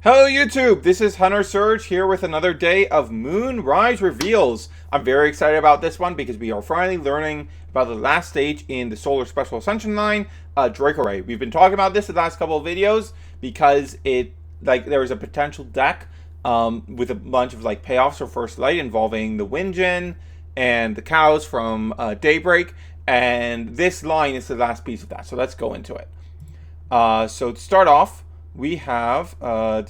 Hello YouTube, this is Hunter Surge here with another day of Moonrise reveals. I'm very excited about this one because we are finally learning about the last stage in the Solar Special Ascension Line, Dracoray. We've been talking about this the last couple of videos because there was a potential deck with a bunch of payoffs for First Light involving the Windjin and the cows from Daybreak, and this line is the last piece of that. So let's go into it. So to start off, we have all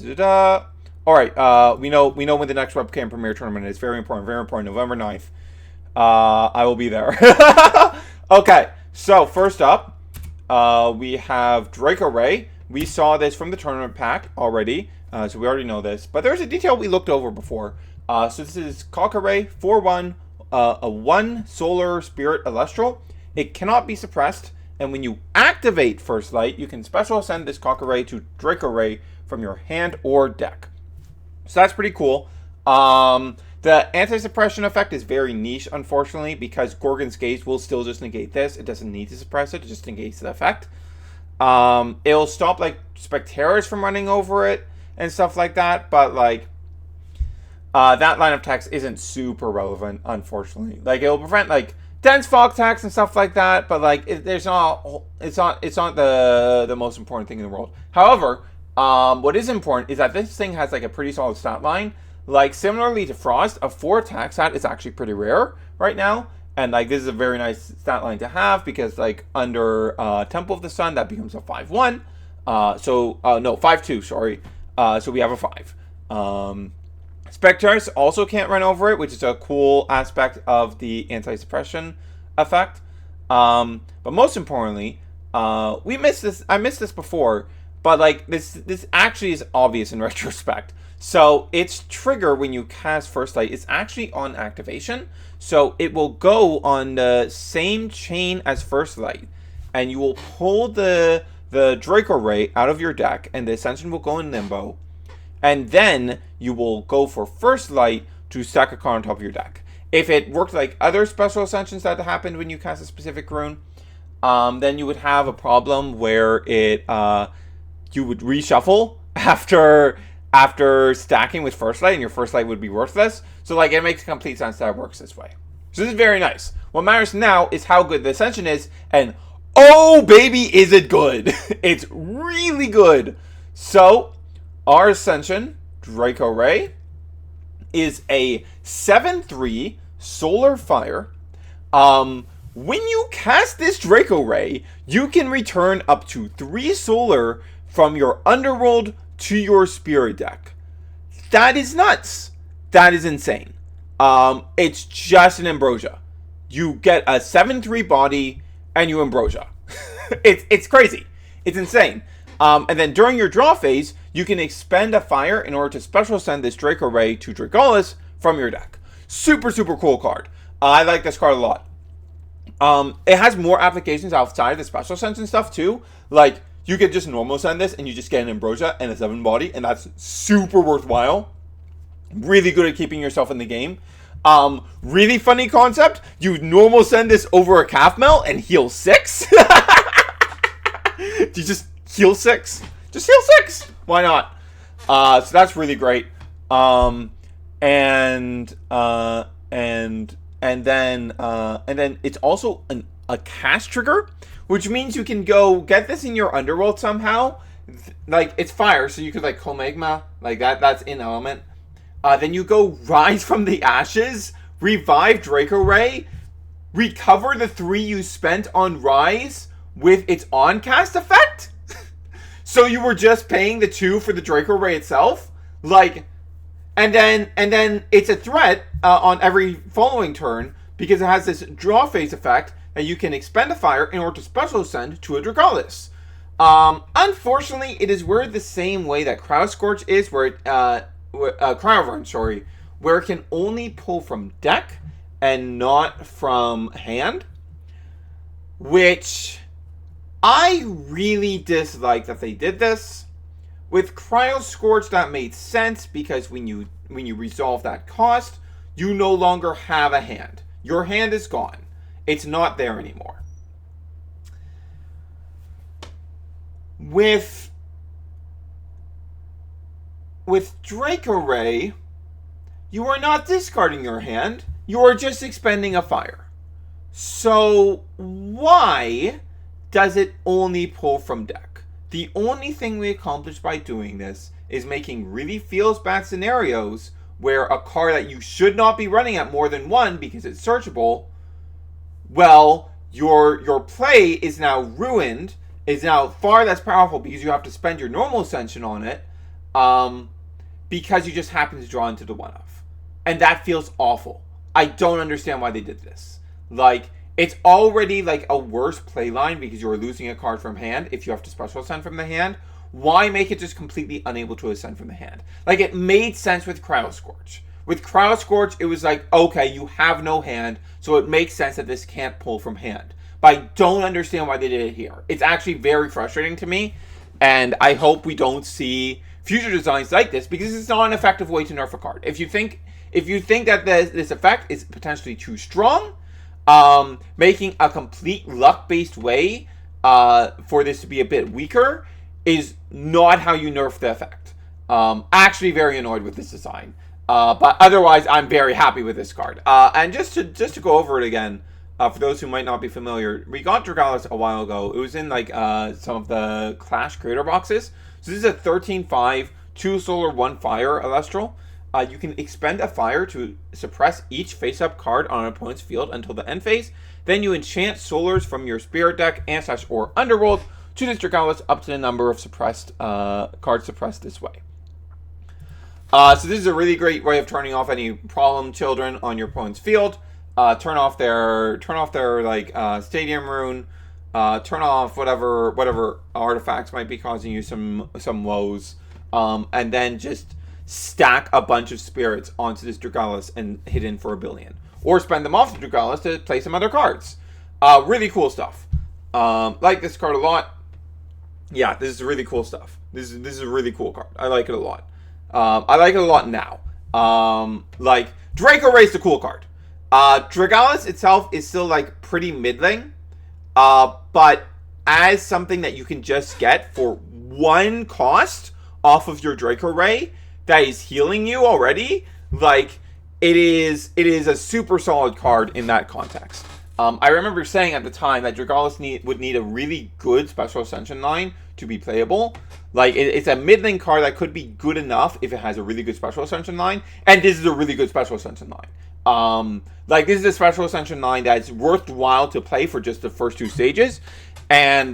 right, we know when the next webcam premiere tournament is. Very important, November 9th. I will be there. Okay, so first up, we have Dracoray. We saw this from the tournament pack already, so we already know this, but there's a detail we looked over before. So this is Dracoray 4/1, a 1 solar spirit Elestral. It cannot be suppressed, and when you activate First Light, you can special ascend this Dracoray to Dracoray from your hand or deck. So that's pretty cool. The anti-suppression effect is very niche, unfortunately, because Gorgon's Gaze will still just negate this. It doesn't need to suppress it, it just negates the effect. It'll stop Specterras from running over it and stuff like that, but that line of text isn't super relevant, unfortunately. It'll prevent dense fog attacks and stuff like that, but it's not the most important thing in the world. However, what is important is that this thing has a pretty solid stat line. Similarly to Frost, a 4 attack stat is actually pretty rare right now, and this is a very nice stat line to have because under Temple of the Sun that becomes a 5/1. No, 5/2. Sorry. So we have a 5. Specterras also can't run over it, which is a cool aspect of the anti-suppression effect. But most importantly, we missed this. I missed this before, but this actually is obvious in retrospect. So its trigger when you cast First Light is actually on activation. So it will go on the same chain as First Light, and you will pull the Dracoray out of your deck, and the Ascension will go in limbo. And then you will go for First Light to stack a card on top of your deck. If it worked like other special ascensions that happened when you cast a specific rune, then you would have a problem where you would reshuffle after stacking with First Light, and your First Light would be worthless. So it makes complete sense that it works this way. So this is very nice. What matters now is how good the Ascension is, and oh baby, is it good! It's really good. So our Ascension, Dracoray, is a 7/3 solar fire. When you cast this Dracoray, you can return up to 3 solar from your underworld to your spirit deck. That is nuts. That is insane. It's just an Ambrosia. You get a 7/3 body and you Ambrosia. It's crazy. It's insane. And then during your draw phase, you can expend a fire in order to special send this Dracoray to Dragallus from your deck. Super, super cool card. I like this card a lot. It has more applications outside the special sense and stuff too. You could just normal send this and you just get an Ambrosia and a 7 body, and that's super worthwhile. Really good at keeping yourself in the game. Really funny concept. You normal send this over a calf melt and heal 6. You just heal 6. Just heal 6. Why not? So that's really great. And then it's also a cast trigger, which means you can go get this in your underworld somehow. It's fire, so you could Comegma, that's in element. Then you go rise from the ashes, revive Dracoray, recover the 3 you spent on rise with its on cast effect. So you were just paying the 2 for the Dracoray itself, and then it's a threat on every following turn because it has this draw phase effect that you can expend a fire in order to special ascend to a Dragallus. Unfortunately, it is worded the same way that Cryo Scorch is, where Cryovern, sorry, where it can only pull from deck and not from hand, which I really dislike that they did this. With Cryo Scorch, that made sense because when you resolve that cost, you no longer have a hand. Your hand is gone. It's not there anymore. With with Dracoray, you are not discarding your hand. You are just expending a fire. So why does it only pull from deck? The only thing we accomplish by doing this is making really feels bad scenarios where a card that you should not be running at more than one because it's searchable, well, your play is now ruined, is now far less powerful because you have to spend your normal ascension on it, because you just happen to draw into the one-off. And that feels awful. I don't understand why they did this. Like, it's already like a worse play line because you're losing a card from hand if you have to special ascend from the hand. Why make it just completely unable to ascend from the hand? Like, it made sense with Cryo-Scorch. With Cryo-Scorch, it was like, okay, you have no hand, so it makes sense that this can't pull from hand. But I don't understand why they did it here. It's actually very frustrating to me, and I hope we don't see future designs like this because it's not an effective way to nerf a card. If you think that this effect is potentially too strong, making a complete luck-based way for this to be a bit weaker is not how you nerf the effect. Actually very annoyed with this design. But otherwise, I'm very happy with this card. And just to go over it again, for those who might not be familiar, we got Dragallus a while ago. It was in like some of the Clash creator boxes. So this is a 13/5, 2 solar, 1 fire Elestral. You can expend a fire to suppress each face-up card on an opponent's field until the end phase. Then you enchant solars from your spirit deck, and/slash or underworld to this Dragallus up to the number of suppressed cards suppressed this way. So this is a really great way of turning off any problem children on your opponent's field. Turn off their like stadium rune. Turn off whatever artifacts might be causing you some woes. And then just stack a bunch of spirits onto this Dragallus and hit in for 1 billion. Or spend them off the Dragallus to play some other cards. Really cool stuff. Like this card a lot. Yeah, this is really cool stuff. This is a really cool card. I like it a lot. I like it a lot now. Like, Dracoray is a cool card. Dragallus itself is still, like, pretty middling. But as something that you can just get for 1 cost off of your Dracoray that is healing you already, like, it is a super solid card in that context. I remember saying at the time that Dragallus would need a really good Special Ascension line to be playable. Like, it's a middling card that could be good enough if it has a really good Special Ascension line, and this is a really good Special Ascension line. Like, this is a Special Ascension line that's worthwhile to play for just the first 2 stages, and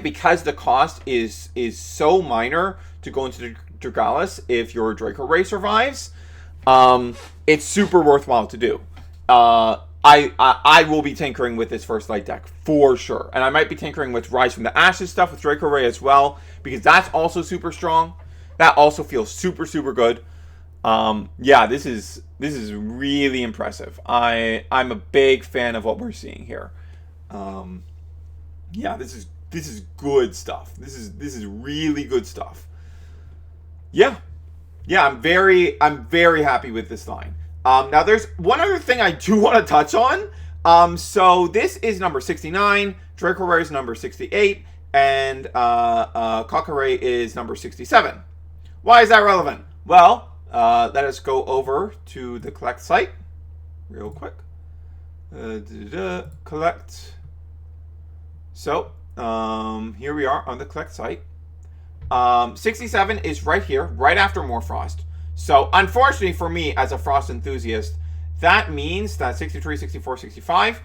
because the cost is so minor to go into the Dragallus if your Dracoray survives, it's super worthwhile to do. I will be tinkering with this first light deck for sure. And I might be tinkering with Rise from the Ashes stuff with Dracoray as well, because that's also super strong. That also feels super, super good. Yeah, this is really impressive. I'm a big fan of what we're seeing here. Yeah, this is good stuff. This is really good stuff. Yeah. Yeah, I'm very happy with this line. Now, there's one other thing I do want to touch on. So this is number 69, Dracoray is number 68, and Cockray is number 67. Why is that relevant? Well, let us go over to the collect site real quick. Collect. So, here we are on the collect site. 67 is right here, right after Morfrost. So, unfortunately for me, as a Frost enthusiast, that means that 63, 64, 65,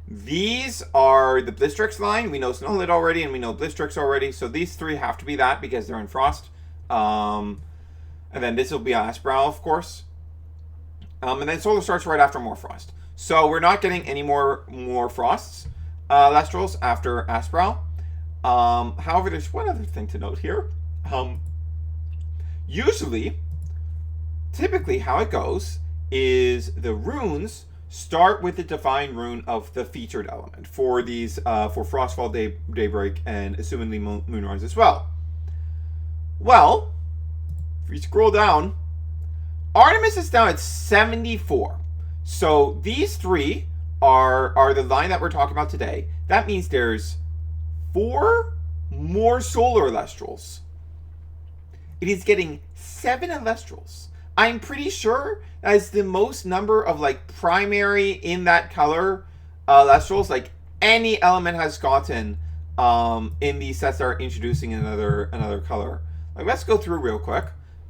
these are the Blistrix line. We know Snowlit already, and we know Blistrix already. So, these 3 have to be that because they're in Frost. And then this will be Asbrow, of course. And then Solar starts right after Morfrost. So, we're not getting any more Frosts, Elestrals, after Asbrow. However, there's one other thing to note here. Typically how it goes is the runes start with the divine rune of the featured element for these, for Frostfall, Daybreak, and assumingly Moonrise as well. Well, if you scroll down, Artemis is down at 74. So these 3 are the line that we're talking about today. That means there's 4 more Solar Elestrals it is getting 7 Elestrals. I'm pretty sure that is the most number of like primary in that color Elestrals like any element has gotten in these sets that are introducing another color. Like, let's go through real quick.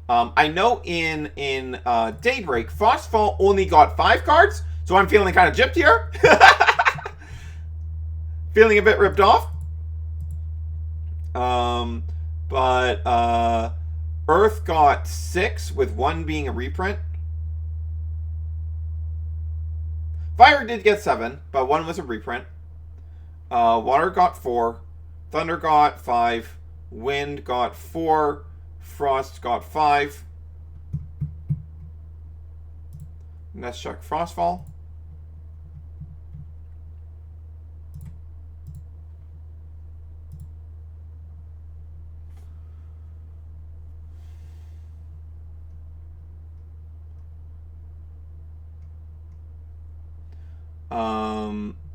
I know in Daybreak, Frostfall only got 5 cards, so I'm feeling kind of gypped here. Feeling a bit ripped off. But Earth got 6, with 1 being a reprint. Fire did get 7, but 1 was a reprint. Water got 4. Thunder got 5. Wind got 4. Frost got 5. Let's check Frostfall.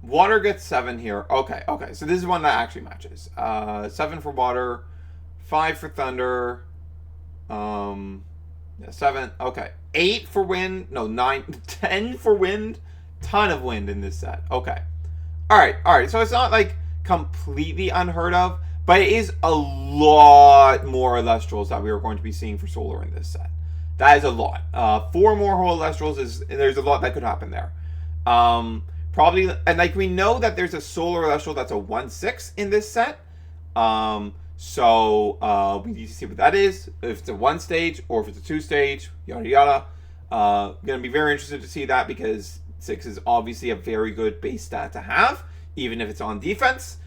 Water gets 7 here. Okay. So this is one that actually matches. 7 for water, 5 for thunder. Yeah, 7. Okay. 8 for wind. No, 9. 10 for wind. Ton of wind in this set. Okay. Alright. So it's not like completely unheard of, but it is a lot more Elestrals that we are going to be seeing for solar in this set. That is a lot. 4 more whole Elestrals there's a lot that could happen there. Probably, and like we know that there's a solar Elestral that's a 1/6 in this set. So we need to see what that is. If it's a 1 stage or if it's a 2 stage, yada yada. Gonna be very interested to see that because 6 is obviously a very good base stat to have, even if it's on defense.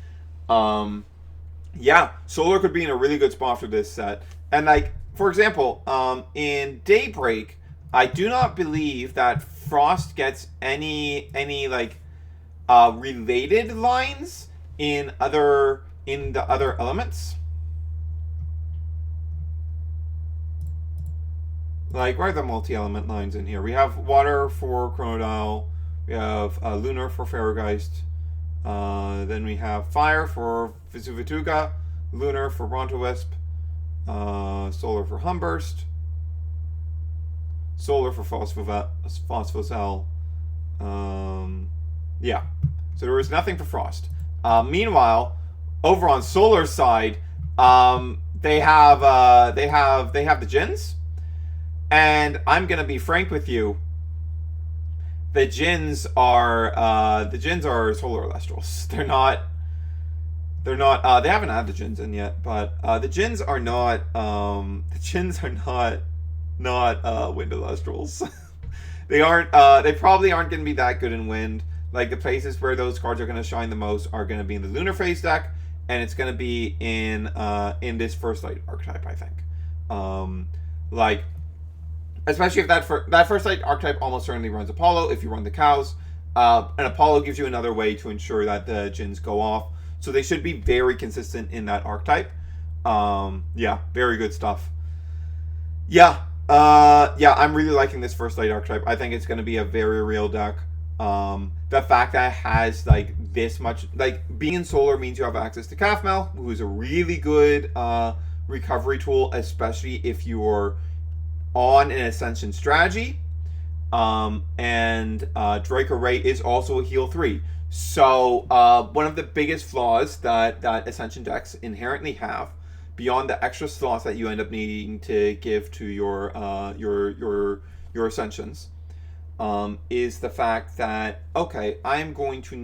Yeah, solar could be in a really good spot for this set. And like, for example, in Daybreak, I do not believe that Frost gets any like related lines in the other elements. Like, where are the multi-element lines in here? We have water for Chronodile. We have lunar for Ferrogeist. Then we have fire for Vizuvituga, lunar for Brontowisp, solar for Humburst, solar for Phosphocell. Yeah, so there was nothing for Frost. Meanwhile, over on Solar's side, they have the Djinns, and I'm gonna be frank with you. The Djinns are solar Elestrals. They're not. They haven't had the Djinns in yet, but the Djinns are not. The Djinns are not wind Elestrals. They aren't. They probably aren't going to be that good in wind. Like, the places where those cards are going to shine the most are going to be in the lunar phase deck, and it's going to be in this First Light archetype, I think. Like, especially if that First Light archetype almost certainly runs Apollo. If you run the cows, and Apollo gives you another way to ensure that the Djinns go off. So they should be very consistent in that archetype. Yeah, very good stuff. Yeah, I'm really liking this First Light archetype. I think it's going to be a very real deck. The fact that it has like this much, like, being in solar means you have access to Kafmel, who is a really good recovery tool, especially if you're on an Ascension strategy. And Dracoray is also a heal 3. So one of the biggest flaws that Ascension decks inherently have, beyond the extra slots that you end up needing to give to your Ascensions, is the fact that, okay, I'm going to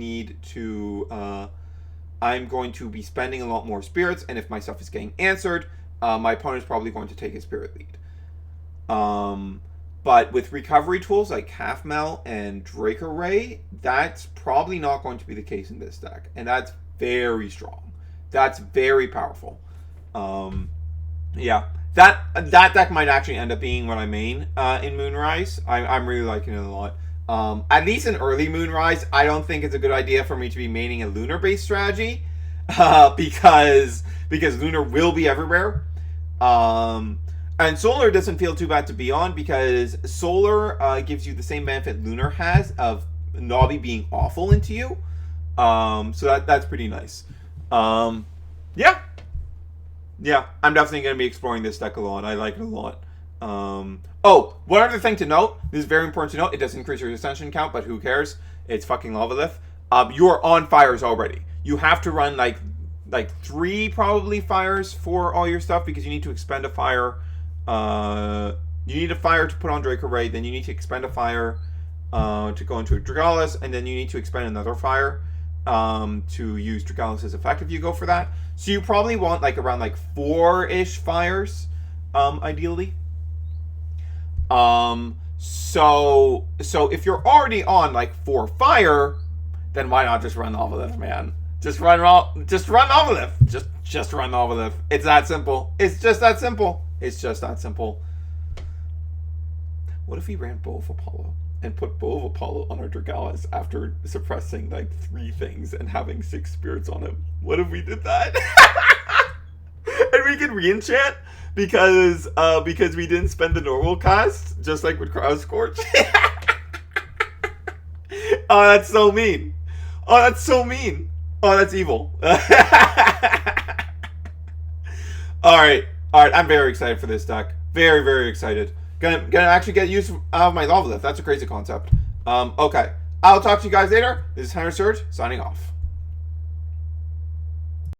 be spending a lot more spirits, and if my stuff is getting answered, my opponent's probably going to take a spirit lead. But with recovery tools like Kafmel and Dracoray, that's probably not going to be the case in this deck. And that's very strong. That's very powerful. Yeah. That deck might actually end up being what I main in Moonrise. I'm really liking it a lot. At least in early Moonrise, I don't think it's a good idea for me to be maining a lunar-based strategy. Because lunar will be everywhere. And solar doesn't feel too bad to be on, because solar gives you the same benefit lunar has of Nobby being awful into you. So that's pretty nice. Yeah. Yeah, I'm definitely going to be exploring this deck a lot. I like it a lot. Oh, one other thing to note. This is very important to note. It does increase your ascension count, but who cares? It's fucking Lavalith. You're on fires already. You have to run like 3 probably fires for all your stuff because you need to expend a fire. You need a fire to put on Dracoray, then you need to expend a fire to go into a Dragallus, and then you need to expend another fire to use Dragallus' effect if you go for that. So you probably want like around like 4-ish fires, ideally. So if you're already on like 4 fire, then why not just run Lavalith, man? Just run Lavalith. Just run Lavalith. It's that simple. It's just that simple. It's just that simple. What if we ran Bow of Apollo and put Bow of Apollo on our Dragallus after suppressing like 3 things and having 6 spirits on him? What if we did that? And we could re-enchant because we didn't spend the normal cost, just like with Crowd Scorch. Oh, that's so mean. Oh, that's so mean. Oh, that's evil. Alright, I'm very excited for this deck. Very, very excited. Gonna actually get use of my Lavalith. That's a crazy concept. Okay. I'll talk to you guys later. This is Henry Surge, signing off.